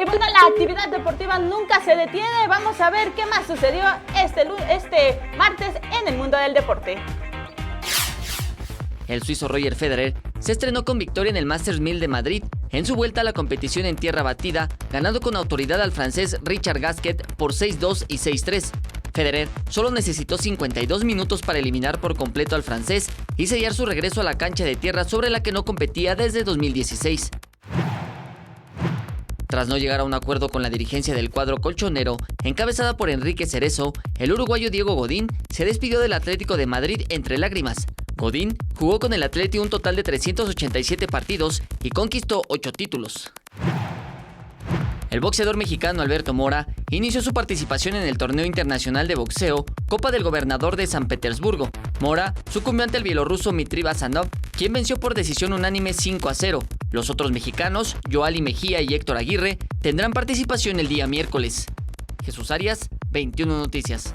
Y bueno, la actividad deportiva nunca se detiene. Vamos a ver qué más sucedió este martes en el mundo del deporte. El suizo Roger Federer se estrenó con victoria en el Masters 1000 de Madrid en su vuelta a la competición en tierra batida, ganando con autoridad al francés Richard Gasquet por 6-2 y 6-3. Federer solo necesitó 52 minutos para eliminar por completo al francés y sellar su regreso a la cancha de tierra sobre la que no competía desde 2016. Tras no llegar a un acuerdo con la dirigencia del cuadro colchonero, encabezada por Enrique Cerezo, el uruguayo Diego Godín se despidió del Atlético de Madrid entre lágrimas. Godín jugó con el Atleti un total de 387 partidos y conquistó 8 títulos. El boxeador mexicano Alberto Mora inició su participación en el torneo internacional de boxeo Copa del Gobernador de San Petersburgo. Mora sucumbió ante el bielorruso Dmitry Basanov, quien venció por decisión unánime 5-0. Los otros mexicanos, Yoali Mejía y Héctor Aguirre, tendrán participación el día miércoles. Jesús Arias, 21 Noticias.